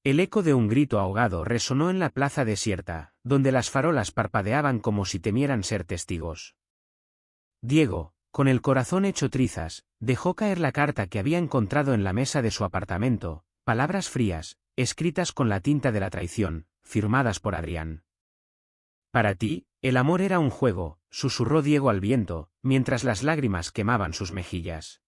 El eco de un grito ahogado resonó en la plaza desierta, donde las farolas parpadeaban como si temieran ser testigos. Diego, con el corazón hecho trizas, dejó caer la carta que había encontrado en la mesa de su apartamento, palabras frías, escritas con la tinta de la traición, firmadas por Adrián. Para ti, el amor era un juego, susurró Diego al viento, mientras las lágrimas quemaban sus mejillas.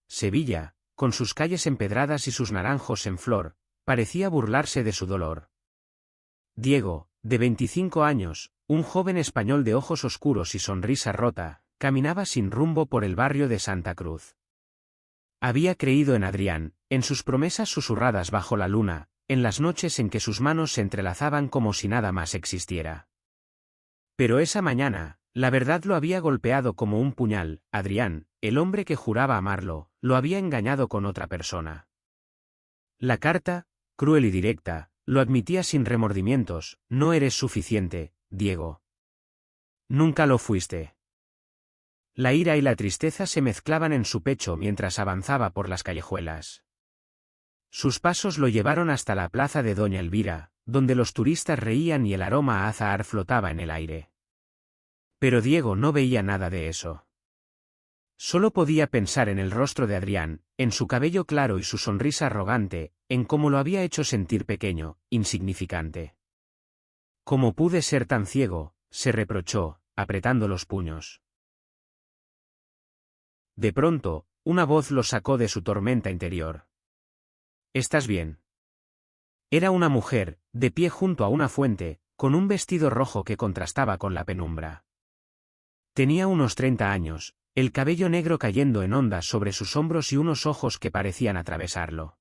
Sevilla, con sus calles empedradas y sus naranjos en flor, parecía burlarse de su dolor. Diego, de 25 años, un joven español de ojos oscuros y sonrisa rota, caminaba sin rumbo por el barrio de Santa Cruz. Había creído en Adrián, en sus promesas susurradas bajo la luna, en las noches en que sus manos se entrelazaban como si nada más existiera. Pero esa mañana, la verdad lo había golpeado como un puñal. Adrián, el hombre que juraba amarlo, lo había engañado con otra persona. La carta, cruel y directa, lo admitía sin remordimientos: no eres suficiente, Diego. Nunca lo fuiste. La ira y la tristeza se mezclaban en su pecho mientras avanzaba por las callejuelas. Sus pasos lo llevaron hasta la plaza de Doña Elvira, donde los turistas reían y el aroma a azahar flotaba en el aire. Pero Diego no veía nada de eso. Solo podía pensar en el rostro de Adrián, en su cabello claro y su sonrisa arrogante, en cómo lo había hecho sentir pequeño, insignificante. ¿Cómo pude ser tan ciego?, se reprochó, apretando los puños. De pronto, una voz lo sacó de su tormenta interior. ¿Estás bien? Era una mujer, de pie junto a una fuente, con un vestido rojo que contrastaba con la penumbra. Tenía unos 30 años, el cabello negro cayendo en ondas sobre sus hombros y unos ojos que parecían atravesarlo.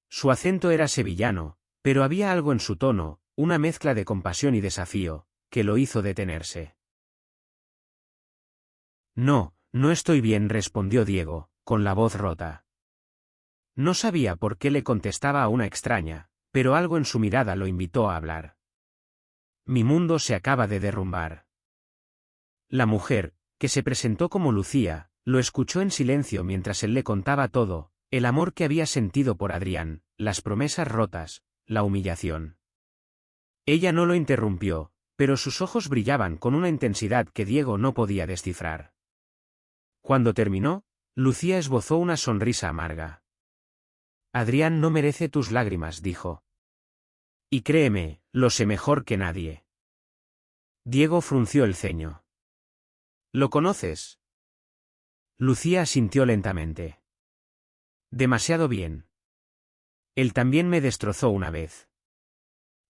Su acento era sevillano, pero había algo en su tono, una mezcla de compasión y desafío, que lo hizo detenerse. No, no estoy bien, respondió Diego, con la voz rota. No sabía por qué le contestaba a una extraña, pero algo en su mirada lo invitó a hablar. Mi mundo se acaba de derrumbar. La mujer, que se presentó como Lucía, lo escuchó en silencio mientras él le contaba todo: el amor que había sentido por Adrián, las promesas rotas, la humillación. Ella no lo interrumpió, pero sus ojos brillaban con una intensidad que Diego no podía descifrar. Cuando terminó, Lucía esbozó una sonrisa amarga. Adrián no merece tus lágrimas, dijo. Y créeme, lo sé mejor que nadie. Diego frunció el ceño. ¿Lo conoces? Lucía asintió lentamente. Demasiado bien. Él también me destrozó una vez.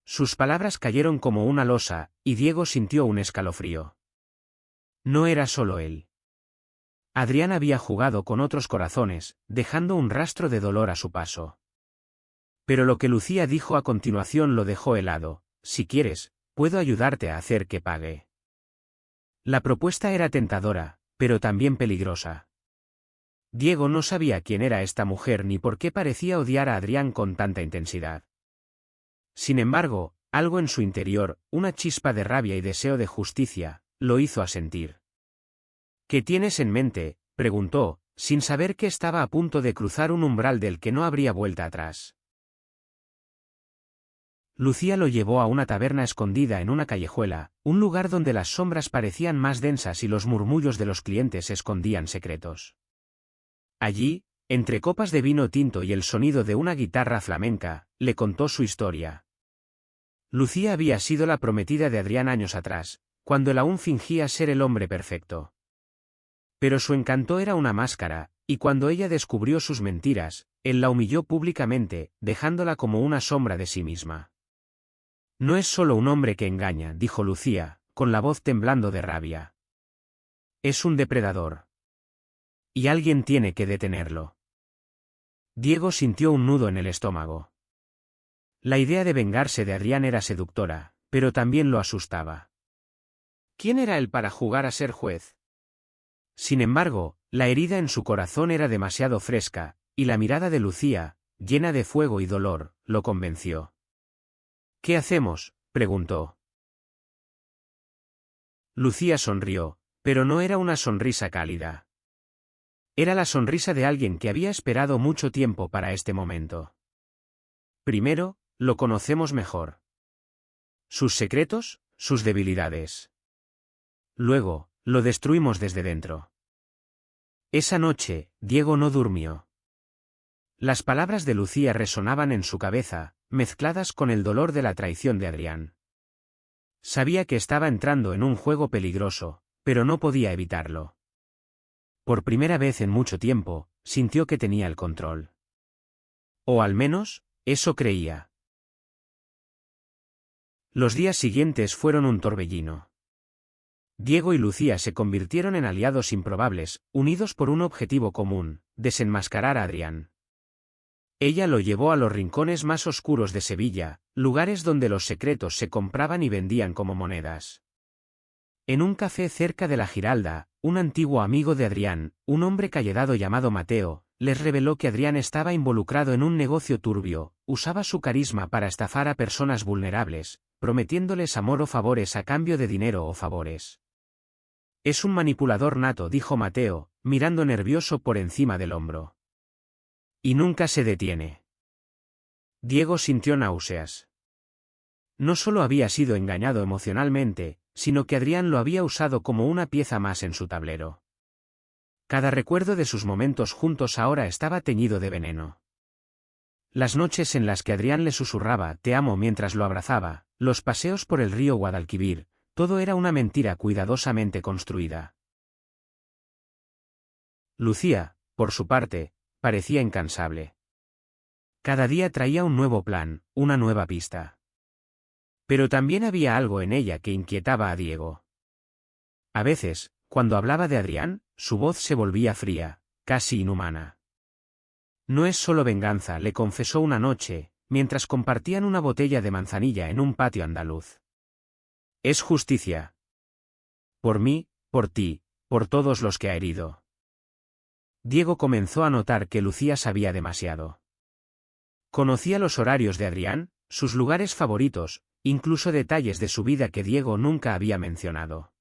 Sus palabras cayeron como una losa, y Diego sintió un escalofrío. No era solo él. Adrián había jugado con otros corazones, dejando un rastro de dolor a su paso. Pero lo que Lucía dijo a continuación lo dejó helado: si quieres, puedo ayudarte a hacer que pague. La propuesta era tentadora, pero también peligrosa. Diego no sabía quién era esta mujer ni por qué parecía odiar a Adrián con tanta intensidad. Sin embargo, algo en su interior, una chispa de rabia y deseo de justicia, lo hizo asentir. ¿Qué tienes en mente?, preguntó, sin saber que estaba a punto de cruzar un umbral del que no habría vuelta atrás. Lucía lo llevó a una taberna escondida en una callejuela, un lugar donde las sombras parecían más densas y los murmullos de los clientes escondían secretos. Allí, entre copas de vino tinto y el sonido de una guitarra flamenca, le contó su historia. Lucía había sido la prometida de Adrián años atrás, cuando él aún fingía ser el hombre perfecto. Pero su encanto era una máscara, y cuando ella descubrió sus mentiras, él la humilló públicamente, dejándola como una sombra de sí misma. No es solo un hombre que engaña, dijo Lucía, con la voz temblando de rabia. Es un depredador. Y alguien tiene que detenerlo. Diego sintió un nudo en el estómago. La idea de vengarse de Adrián era seductora, pero también lo asustaba. ¿Quién era él para jugar a ser juez? Sin embargo, la herida en su corazón era demasiado fresca, y la mirada de Lucía, llena de fuego y dolor, lo convenció. ¿Qué hacemos?, preguntó. Lucía sonrió, pero no era una sonrisa cálida. Era la sonrisa de alguien que había esperado mucho tiempo para este momento. Primero, lo conocemos mejor. Sus secretos, sus debilidades. Luego, lo destruimos desde dentro. Esa noche, Diego no durmió. Las palabras de Lucía resonaban en su cabeza, mezcladas con el dolor de la traición de Adrián. Sabía que estaba entrando en un juego peligroso, pero no podía evitarlo. Por primera vez en mucho tiempo, sintió que tenía el control. O al menos, eso creía. Los días siguientes fueron un torbellino. Diego y Lucía se convirtieron en aliados improbables, unidos por un objetivo común: desenmascarar a Adrián. Ella lo llevó a los rincones más oscuros de Sevilla, lugares donde los secretos se compraban y vendían como monedas. En un café cerca de la Giralda, un antiguo amigo de Adrián, un hombre calledado llamado Mateo, les reveló que Adrián estaba involucrado en un negocio turbio, usaba su carisma para estafar a personas vulnerables, prometiéndoles amor o favores a cambio de dinero o favores. Es un manipulador nato, dijo Mateo, mirando nervioso por encima del hombro. Y nunca se detiene. Diego sintió náuseas. No solo había sido engañado emocionalmente, sino que Adrián lo había usado como una pieza más en su tablero. Cada recuerdo de sus momentos juntos ahora estaba teñido de veneno. Las noches en las que Adrián le susurraba «te amo» mientras lo abrazaba, los paseos por el río Guadalquivir, todo era una mentira cuidadosamente construida. Lucía, por su parte, parecía incansable. Cada día traía un nuevo plan, una nueva pista. Pero también había algo en ella que inquietaba a Diego. A veces, cuando hablaba de Adrián, su voz se volvía fría, casi inhumana. No es solo venganza, le confesó una noche, mientras compartían una botella de manzanilla en un patio andaluz. Es justicia. Por mí, por ti, por todos los que ha herido. Diego comenzó a notar que Lucía sabía demasiado. Conocía los horarios de Adrián, sus lugares favoritos, incluso detalles de su vida que Diego nunca había mencionado.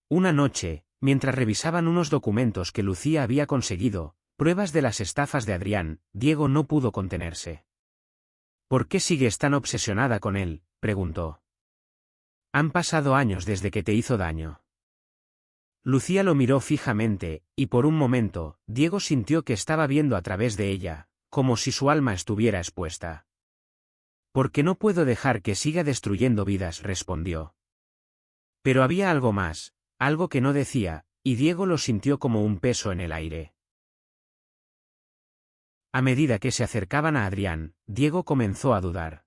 Una noche, mientras revisaban unos documentos que Lucía había conseguido, pruebas de las estafas de Adrián, Diego no pudo contenerse. ¿Por qué sigues tan obsesionada con él?, preguntó. Han pasado años desde que te hizo daño. Lucía lo miró fijamente, y por un momento, Diego sintió que estaba viendo a través de ella, como si su alma estuviera expuesta. «Porque no puedo dejar que siga destruyendo vidas», respondió. Pero había algo más, algo que no decía, y Diego lo sintió como un peso en el aire. A medida que se acercaban a Adrián, Diego comenzó a dudar.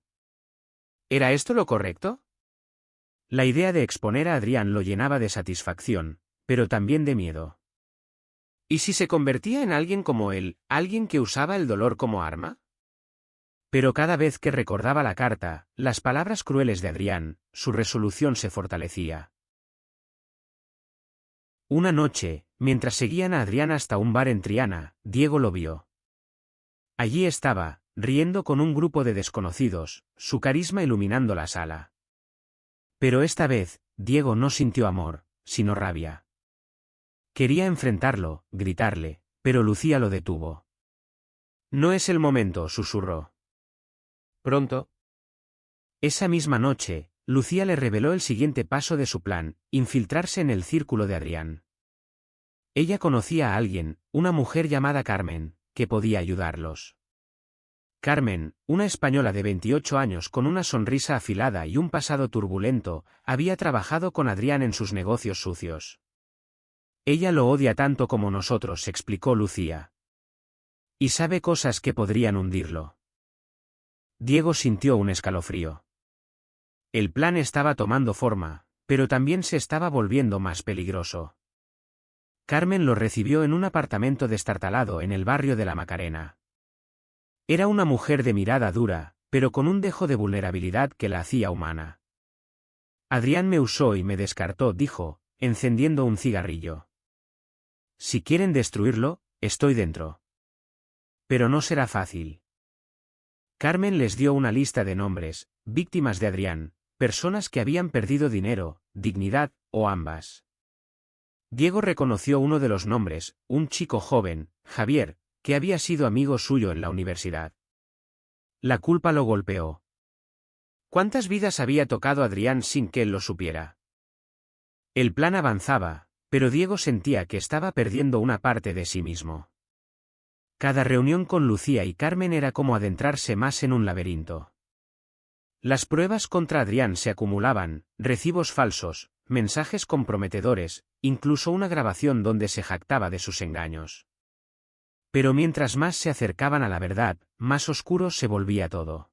¿Era esto lo correcto? La idea de exponer a Adrián lo llenaba de satisfacción, pero también de miedo. ¿Y si se convertía en alguien como él, alguien que usaba el dolor como arma? Pero cada vez que recordaba la carta, las palabras crueles de Adrián, su resolución se fortalecía. Una noche, mientras seguían a Adrián hasta un bar en Triana, Diego lo vio. Allí estaba, riendo con un grupo de desconocidos, su carisma iluminando la sala. Pero esta vez, Diego no sintió amor, sino rabia. Quería enfrentarlo, gritarle, pero Lucía lo detuvo. No es el momento, susurró. Pronto. Esa misma noche, Lucía le reveló el siguiente paso de su plan: infiltrarse en el círculo de Adrián. Ella conocía a alguien, una mujer llamada Carmen, que podía ayudarlos. Carmen, una española de 28 años con una sonrisa afilada y un pasado turbulento, había trabajado con Adrián en sus negocios sucios. Ella lo odia tanto como nosotros, explicó Lucía. Y sabe cosas que podrían hundirlo. Diego sintió un escalofrío. El plan estaba tomando forma, pero también se estaba volviendo más peligroso. Carmen lo recibió en un apartamento destartalado en el barrio de la Macarena. Era una mujer de mirada dura, pero con un dejo de vulnerabilidad que la hacía humana. Adrián me usó y me descartó, dijo, encendiendo un cigarrillo. Si quieren destruirlo, estoy dentro. Pero no será fácil. Carmen les dio una lista de nombres, víctimas de Adrián, personas que habían perdido dinero, dignidad, o ambas. Diego reconoció uno de los nombres, un chico joven, Javier, que había sido amigo suyo en la universidad. La culpa lo golpeó. ¿Cuántas vidas había tocado Adrián sin que él lo supiera? El plan avanzaba, pero Diego sentía que estaba perdiendo una parte de sí mismo. Cada reunión con Lucía y Carmen era como adentrarse más en un laberinto. Las pruebas contra Adrián se acumulaban, recibos falsos, mensajes comprometedores, incluso una grabación donde se jactaba de sus engaños. Pero mientras más se acercaban a la verdad, más oscuro se volvía todo.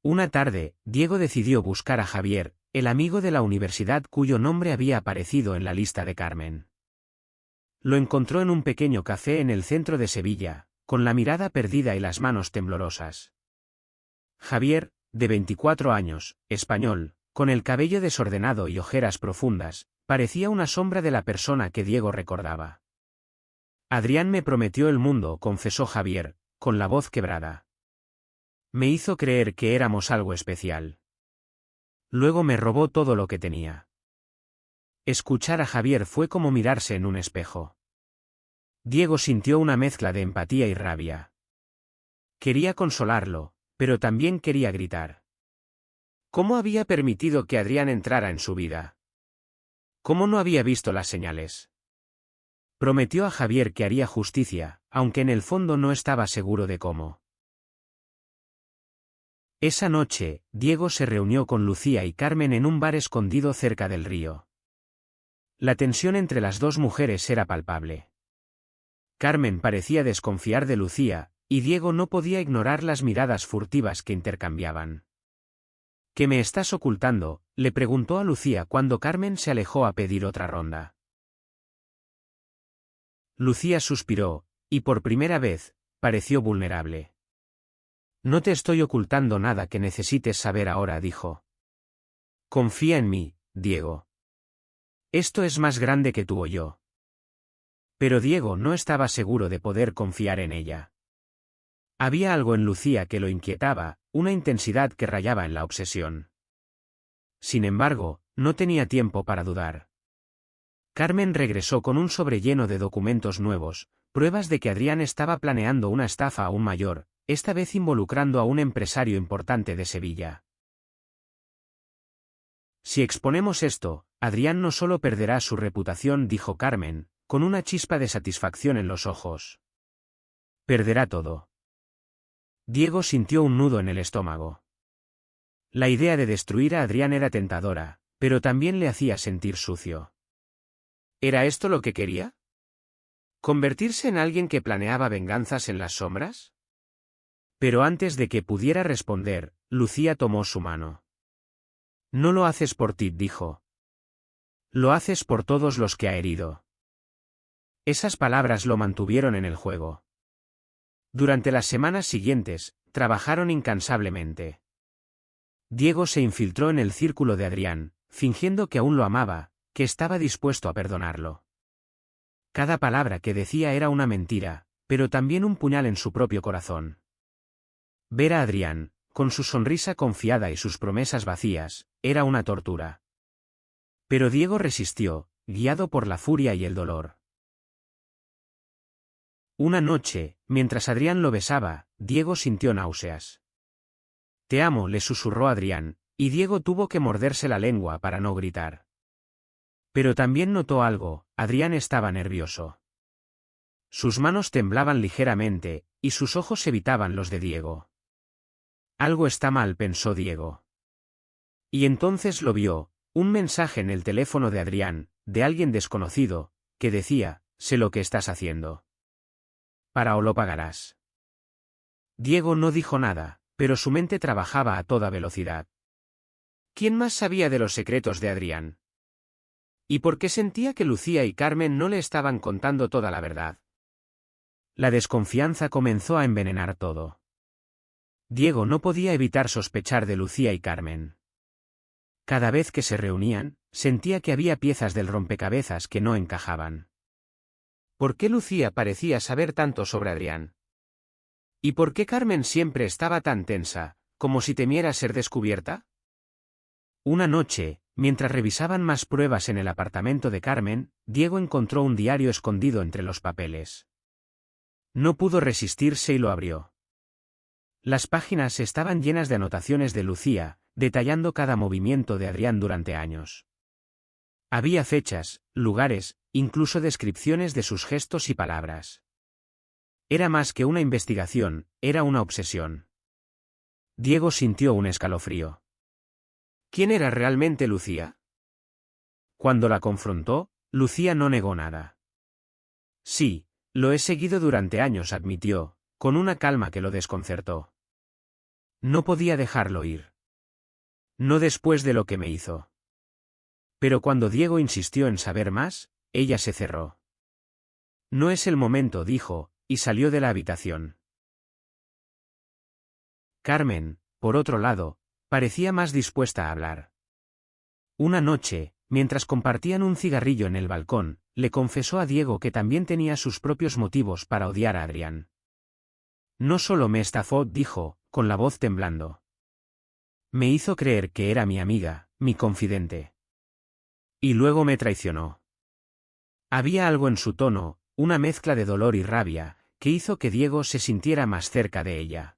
Una tarde, Diego decidió buscar a Javier, el amigo de la universidad cuyo nombre había aparecido en la lista de Carmen. Lo encontró en un pequeño café en el centro de Sevilla, con la mirada perdida y las manos temblorosas. Javier, de 24 años, español, con el cabello desordenado y ojeras profundas, parecía una sombra de la persona que Diego recordaba. Adrián me prometió el mundo, confesó Javier, con la voz quebrada. Me hizo creer que éramos algo especial. Luego me robó todo lo que tenía. Escuchar a Javier fue como mirarse en un espejo. Diego sintió una mezcla de empatía y rabia. Quería consolarlo, pero también quería gritar. ¿Cómo había permitido que Adrián entrara en su vida? ¿Cómo no había visto las señales? Prometió a Javier que haría justicia, aunque en el fondo no estaba seguro de cómo. Esa noche, Diego se reunió con Lucía y Carmen en un bar escondido cerca del río. La tensión entre las dos mujeres era palpable. Carmen parecía desconfiar de Lucía, y Diego no podía ignorar las miradas furtivas que intercambiaban. ¿Qué me estás ocultando?, le preguntó a Lucía cuando Carmen se alejó a pedir otra ronda. Lucía suspiró, y por primera vez, pareció vulnerable. No te estoy ocultando nada que necesites saber ahora, dijo. Confía en mí, Diego. Esto es más grande que tú o yo. Pero Diego no estaba seguro de poder confiar en ella. Había algo en Lucía que lo inquietaba, una intensidad que rayaba en la obsesión. Sin embargo, no tenía tiempo para dudar. Carmen regresó con un sobre lleno de documentos nuevos, pruebas de que Adrián estaba planeando una estafa aún mayor, esta vez involucrando a un empresario importante de Sevilla. Si exponemos esto, Adrián no solo perderá su reputación, dijo Carmen, con una chispa de satisfacción en los ojos. Perderá todo. Diego sintió un nudo en el estómago. La idea de destruir a Adrián era tentadora, pero también le hacía sentir sucio. ¿Era esto lo que quería? ¿Convertirse en alguien que planeaba venganzas en las sombras? Pero antes de que pudiera responder, Lucía tomó su mano. No lo haces por ti, dijo. Lo haces por todos los que ha herido. Esas palabras lo mantuvieron en el juego. Durante las semanas siguientes, trabajaron incansablemente. Diego se infiltró en el círculo de Adrián, fingiendo que aún lo amaba, que estaba dispuesto a perdonarlo. Cada palabra que decía era una mentira, pero también un puñal en su propio corazón. Ver a Adrián, con su sonrisa confiada y sus promesas vacías, era una tortura. Pero Diego resistió, guiado por la furia y el dolor. Una noche, mientras Adrián lo besaba, Diego sintió náuseas. Te amo, le susurró Adrián, y Diego tuvo que morderse la lengua para no gritar. Pero también notó algo, Adrián estaba nervioso. Sus manos temblaban ligeramente, y sus ojos evitaban los de Diego. Algo está mal, pensó Diego. Y entonces lo vio, un mensaje en el teléfono de Adrián, de alguien desconocido, que decía, sé lo que estás haciendo. Para o lo pagarás. Diego no dijo nada, pero su mente trabajaba a toda velocidad. ¿Quién más sabía de los secretos de Adrián? ¿Y por qué sentía que Lucía y Carmen no le estaban contando toda la verdad? La desconfianza comenzó a envenenar todo. Diego no podía evitar sospechar de Lucía y Carmen. Cada vez que se reunían, sentía que había piezas del rompecabezas que no encajaban. ¿Por qué Lucía parecía saber tanto sobre Adrián? ¿Y por qué Carmen siempre estaba tan tensa, como si temiera ser descubierta? Una noche, Mientras revisaban más pruebas en el apartamento de Carmen, Diego encontró un diario escondido entre los papeles. No pudo resistirse y lo abrió. Las páginas estaban llenas de anotaciones de Lucía, detallando cada movimiento de Adrián durante años. Había fechas, lugares, incluso descripciones de sus gestos y palabras. Era más que una investigación, era una obsesión. Diego sintió un escalofrío. ¿Quién era realmente Lucía? Cuando la confrontó, Lucía no negó nada. Sí, lo he seguido durante años, admitió, con una calma que lo desconcertó. No podía dejarlo ir. No después de lo que me hizo. Pero cuando Diego insistió en saber más, ella se cerró. No es el momento, dijo, y salió de la habitación. Carmen, por otro lado, parecía más dispuesta a hablar. Una noche, mientras compartían un cigarrillo en el balcón, le confesó a Diego que también tenía sus propios motivos para odiar a Adrián. No solo me estafó, dijo, con la voz temblando. Me hizo creer que era mi amiga, mi confidente. Y luego me traicionó. Había algo en su tono, una mezcla de dolor y rabia, que hizo que Diego se sintiera más cerca de ella.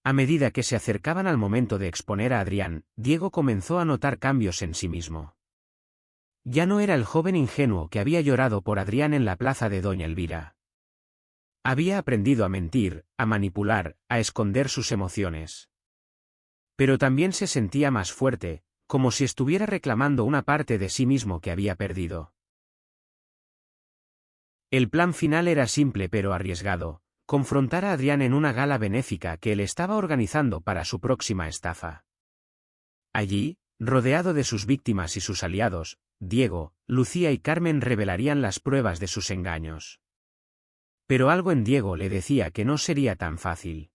A medida que se acercaban al momento de exponer a Adrián, Diego comenzó a notar cambios en sí mismo. Ya no era el joven ingenuo que había llorado por Adrián en la plaza de Doña Elvira. Había aprendido a mentir, a manipular, a esconder sus emociones. Pero también se sentía más fuerte, como si estuviera reclamando una parte de sí mismo que había perdido. El plan final era simple pero arriesgado: confrontar a Adrián en una gala benéfica que él estaba organizando para su próxima estafa. Allí, rodeado de sus víctimas y sus aliados, Diego, Lucía y Carmen revelarían las pruebas de sus engaños. Pero algo en Diego le decía que no sería tan fácil.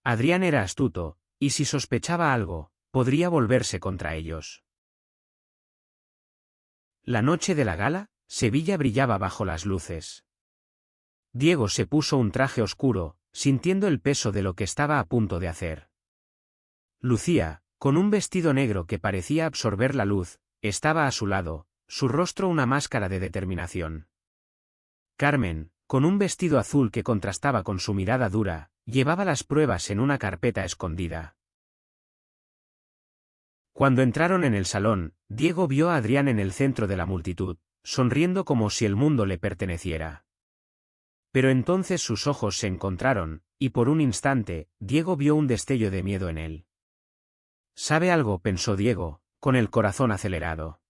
Adrián era astuto, y si sospechaba algo, podría volverse contra ellos. La noche de la gala, Sevilla brillaba bajo las luces. Diego se puso un traje oscuro, sintiendo el peso de lo que estaba a punto de hacer. Lucía, con un vestido negro que parecía absorber la luz, estaba a su lado, su rostro una máscara de determinación. Carmen, con un vestido azul que contrastaba con su mirada dura, llevaba las pruebas en una carpeta escondida. Cuando entraron en el salón, Diego vio a Adrián en el centro de la multitud, sonriendo como si el mundo le perteneciera. Pero entonces sus ojos se encontraron, y por un instante, Diego vio un destello de miedo en él. ¿Sabe algo?, pensó Diego, con el corazón acelerado.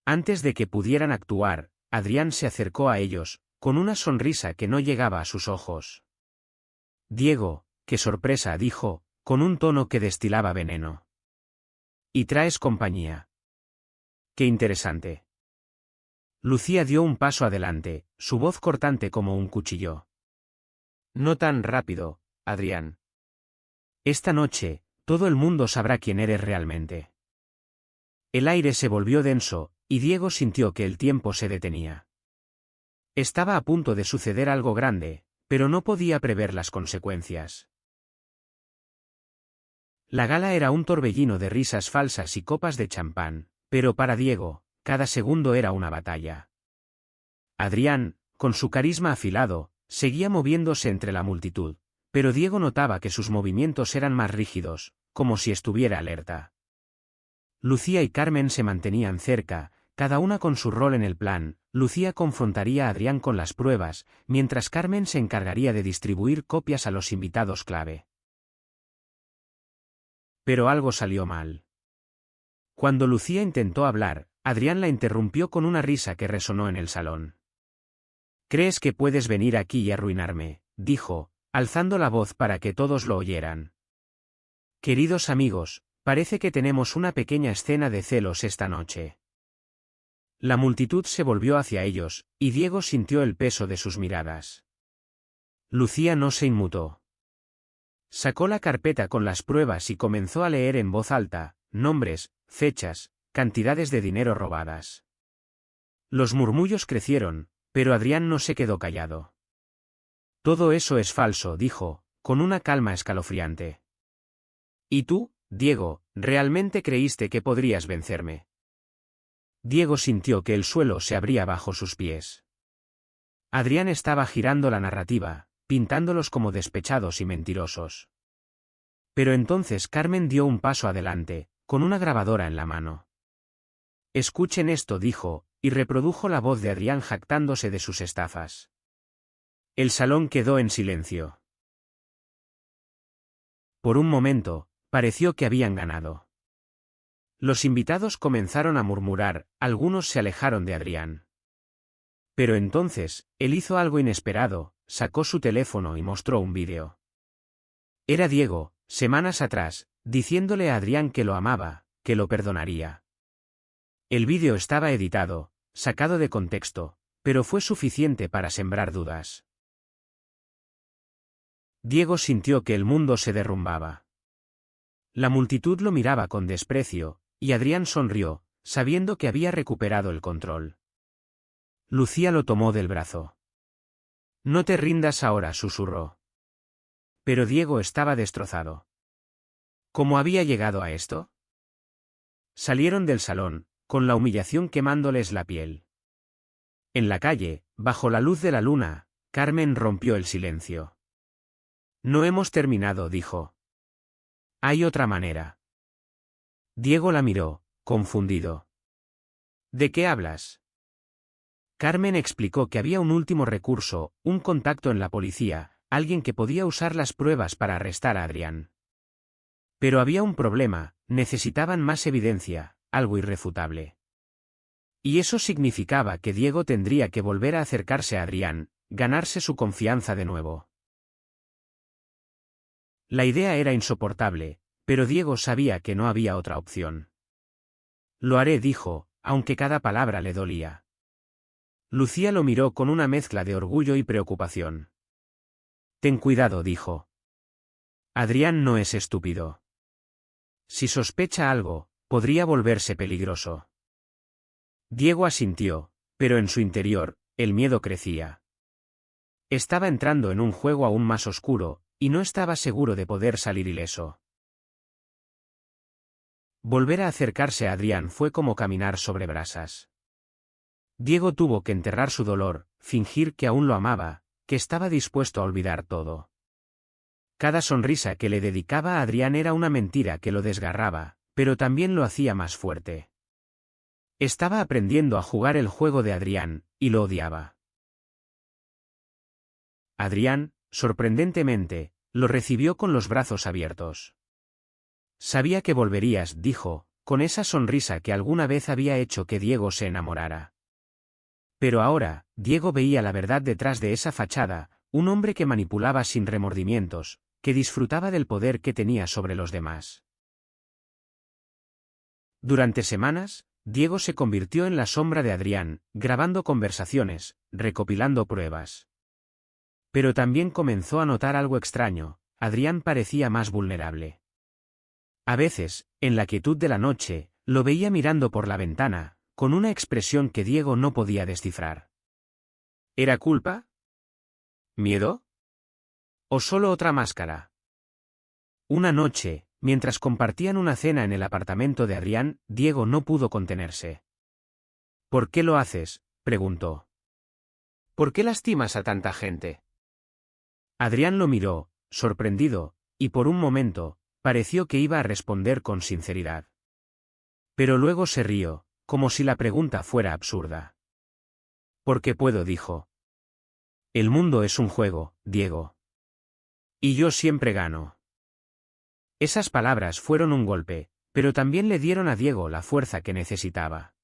Antes de que pudieran actuar, Adrián se acercó a ellos, con una sonrisa que no llegaba a sus ojos. Diego, qué sorpresa, dijo, con un tono que destilaba veneno. ¿Y traes compañía? Qué interesante. Lucía dio un paso adelante, su voz cortante como un cuchillo. No tan rápido, Adrián. Esta noche, todo el mundo sabrá quién eres realmente. El aire se volvió denso, y Diego sintió que el tiempo se detenía. Estaba a punto de suceder algo grande, pero no podía prever las consecuencias. La gala era un torbellino de risas falsas y copas de champán, pero para Diego, cada segundo era una batalla. Adrián, con su carisma afilado, seguía moviéndose entre la multitud, pero Diego notaba que sus movimientos eran más rígidos, como si estuviera alerta. Lucía y Carmen se mantenían cerca, cada una con su rol en el plan. Lucía confrontaría a Adrián con las pruebas, mientras Carmen se encargaría de distribuir copias a los invitados clave. Pero algo salió mal. Cuando Lucía intentó hablar, Adrián la interrumpió con una risa que resonó en el salón. «¿Crees que puedes venir aquí y arruinarme?», dijo, alzando la voz para que todos lo oyeran. «Queridos amigos, parece que tenemos una pequeña escena de celos esta noche». La multitud se volvió hacia ellos, y Diego sintió el peso de sus miradas. Lucía no se inmutó. Sacó la carpeta con las pruebas y comenzó a leer en voz alta, nombres, fechas, cantidades de dinero robadas. Los murmullos crecieron, pero Adrián no se quedó callado. «Todo eso es falso», dijo, con una calma escalofriante. ¿Y tú, Diego, realmente creíste que podrías vencerme? Diego sintió que el suelo se abría bajo sus pies. Adrián estaba girando la narrativa, pintándolos como despechados y mentirosos. Pero entonces Carmen dio un paso adelante, con una grabadora en la mano. Escuchen esto, dijo, y reprodujo la voz de Adrián jactándose de sus estafas. El salón quedó en silencio. Por un momento, pareció que habían ganado. Los invitados comenzaron a murmurar, algunos se alejaron de Adrián. Pero entonces, él hizo algo inesperado, sacó su teléfono y mostró un vídeo. Era Diego, semanas atrás, diciéndole a Adrián que lo amaba, que lo perdonaría. El vídeo estaba editado, sacado de contexto, pero fue suficiente para sembrar dudas. Diego sintió que el mundo se derrumbaba. La multitud lo miraba con desprecio, y Adrián sonrió, sabiendo que había recuperado el control. Lucía lo tomó del brazo. No te rindas ahora, susurró. Pero Diego estaba destrozado. ¿Cómo había llegado a esto? Salieron del salón, con la humillación quemándoles la piel. En la calle, bajo la luz de la luna, Carmen rompió el silencio. No hemos terminado, dijo. Hay otra manera. Diego la miró, confundido. ¿De qué hablas? Carmen explicó que había un último recurso, un contacto en la policía, alguien que podía usar las pruebas para arrestar a Adrián. Pero había un problema, necesitaban más evidencia, algo irrefutable. Y eso significaba que Diego tendría que volver a acercarse a Adrián, ganarse su confianza de nuevo. La idea era insoportable, pero Diego sabía que no había otra opción. Lo haré, dijo, aunque cada palabra le dolía. Lucía lo miró con una mezcla de orgullo y preocupación. Ten cuidado, dijo. Adrián no es estúpido. Si sospecha algo, podría volverse peligroso. Diego asintió, pero en su interior, el miedo crecía. Estaba entrando en un juego aún más oscuro, y no estaba seguro de poder salir ileso. Volver a acercarse a Adrián fue como caminar sobre brasas. Diego tuvo que enterrar su dolor, fingir que aún lo amaba, que estaba dispuesto a olvidar todo. Cada sonrisa que le dedicaba a Adrián era una mentira que lo desgarraba, pero también lo hacía más fuerte. Estaba aprendiendo a jugar el juego de Adrián, y lo odiaba. Adrián, sorprendentemente, lo recibió con los brazos abiertos. Sabía que volverías, dijo, con esa sonrisa que alguna vez había hecho que Diego se enamorara. Pero ahora, Diego veía la verdad detrás de esa fachada, un hombre que manipulaba sin remordimientos, que disfrutaba del poder que tenía sobre los demás. Durante semanas, Diego se convirtió en la sombra de Adrián, grabando conversaciones, recopilando pruebas. Pero también comenzó a notar algo extraño, Adrián parecía más vulnerable. A veces, en la quietud de la noche, lo veía mirando por la ventana, con una expresión que Diego no podía descifrar. ¿Era culpa? ¿Miedo? ¿O solo otra máscara? Una noche, mientras compartían una cena en el apartamento de Adrián, Diego no pudo contenerse. ¿Por qué lo haces?, preguntó. ¿Por qué lastimas a tanta gente? Adrián lo miró, sorprendido, y por un momento, pareció que iba a responder con sinceridad. Pero luego se rió, como si la pregunta fuera absurda. Porque puedo, dijo. El mundo es un juego, Diego. Y yo siempre gano. Esas palabras fueron un golpe, pero también le dieron a Diego la fuerza que necesitaba.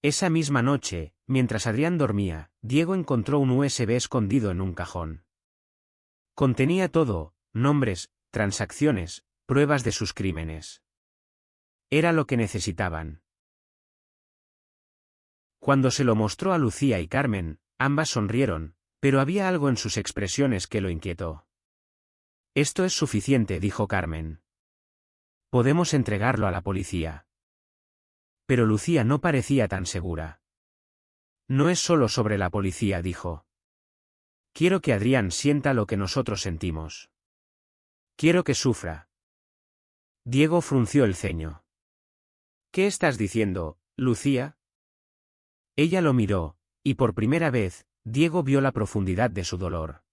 Esa misma noche, mientras Adrián dormía, Diego encontró un USB escondido en un cajón. Contenía todo, nombres, transacciones, pruebas de sus crímenes. Era lo que necesitaban. Cuando se lo mostró a Lucía y Carmen, ambas sonrieron, pero había algo en sus expresiones que lo inquietó. Esto es suficiente, dijo Carmen. Podemos entregarlo a la policía. Pero Lucía no parecía tan segura. No es solo sobre la policía, dijo. Quiero que Adrián sienta lo que nosotros sentimos. Quiero que sufra. Diego frunció el ceño. ¿Qué estás diciendo, Lucía? Ella lo miró, y por primera vez, Diego vio la profundidad de su dolor.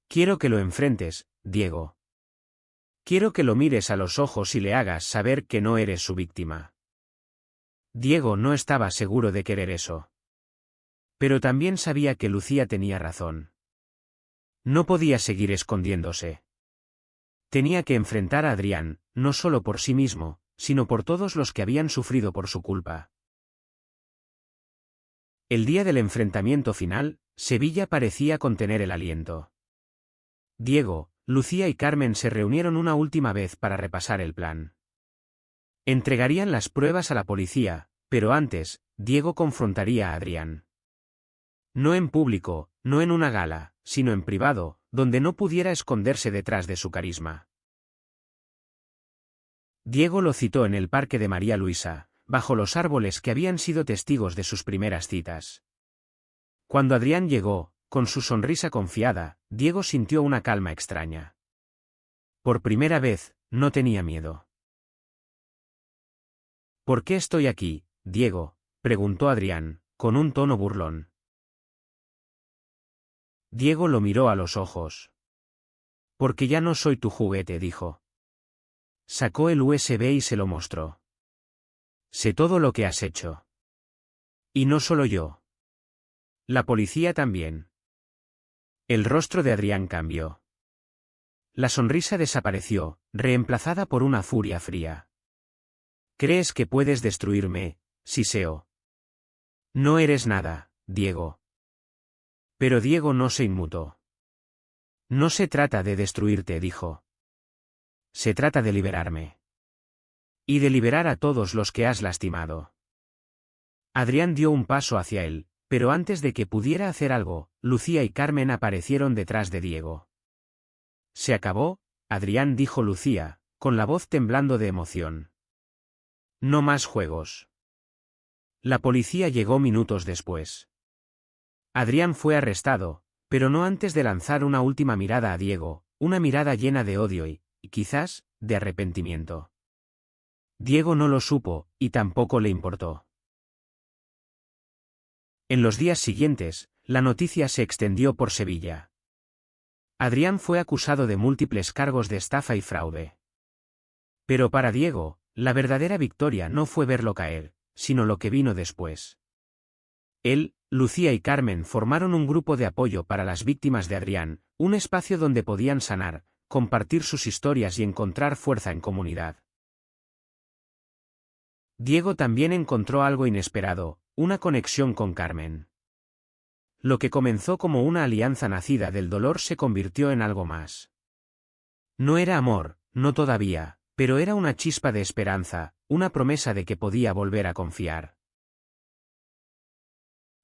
Quiero que lo enfrentes, Diego. Quiero que lo mires a los ojos y le hagas saber que no eres su víctima. Diego no estaba seguro de querer eso. Pero también sabía que Lucía tenía razón. No podía seguir escondiéndose. Tenía que enfrentar a Adrián, no solo por sí mismo, sino por todos los que habían sufrido por su culpa. El día del enfrentamiento final, Sevilla parecía contener el aliento. Diego, Lucía y Carmen se reunieron una última vez para repasar el plan. Entregarían las pruebas a la policía, pero antes, Diego confrontaría a Adrián. No en público, no en una gala, sino en privado, donde no pudiera esconderse detrás de su carisma. Diego lo citó en el parque de María Luisa, bajo los árboles que habían sido testigos de sus primeras citas. Cuando Adrián llegó, con su sonrisa confiada, Diego sintió una calma extraña. Por primera vez, no tenía miedo. ¿Por qué estoy aquí, Diego?, preguntó Adrián, con un tono burlón. Diego lo miró a los ojos. Porque ya no soy tu juguete, dijo. Sacó el USB y se lo mostró. Sé todo lo que has hecho. Y no solo yo. La policía también. El rostro de Adrián cambió. La sonrisa desapareció, reemplazada por una furia fría. ¿Crees que puedes destruirme, Siseo? No eres nada, Diego. Pero Diego no se inmutó. No se trata de destruirte, dijo. Se trata de liberarme. Y de liberar a todos los que has lastimado. Adrián dio un paso hacia él, pero antes de que pudiera hacer algo, Lucía y Carmen aparecieron detrás de Diego. Se acabó, Adrián, dijo Lucía, con la voz temblando de emoción. No más juegos. La policía llegó minutos después. Adrián fue arrestado, pero no antes de lanzar una última mirada a Diego, una mirada llena de odio y, quizás, de arrepentimiento. Diego no lo supo, y tampoco le importó. En los días siguientes, la noticia se extendió por Sevilla. Adrián fue acusado de múltiples cargos de estafa y fraude. Pero para Diego, la verdadera victoria no fue verlo caer, sino lo que vino después. Él, Lucía y Carmen formaron un grupo de apoyo para las víctimas de Adrián, un espacio donde podían sanar, compartir sus historias y encontrar fuerza en comunidad. Diego también encontró algo inesperado, una conexión con Carmen. Lo que comenzó como una alianza nacida del dolor se convirtió en algo más. No era amor, no todavía, pero era una chispa de esperanza, una promesa de que podía volver a confiar.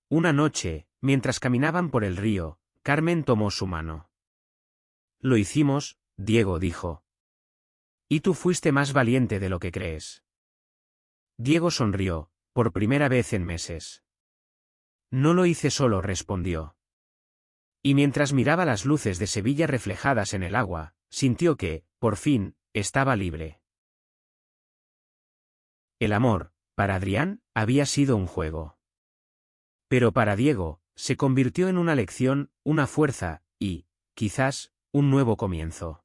Una noche, mientras caminaban por el río, Carmen tomó su mano. Lo hicimos, Diego dijo. Y tú fuiste más valiente de lo que crees. Diego sonrió, por primera vez en meses. No lo hice solo, respondió. Y mientras miraba las luces de Sevilla reflejadas en el agua, sintió que, por fin, estaba libre. El amor, para Adrián, había sido un juego. Pero para Diego, se convirtió en una lección, una fuerza, y, quizás, un nuevo comienzo.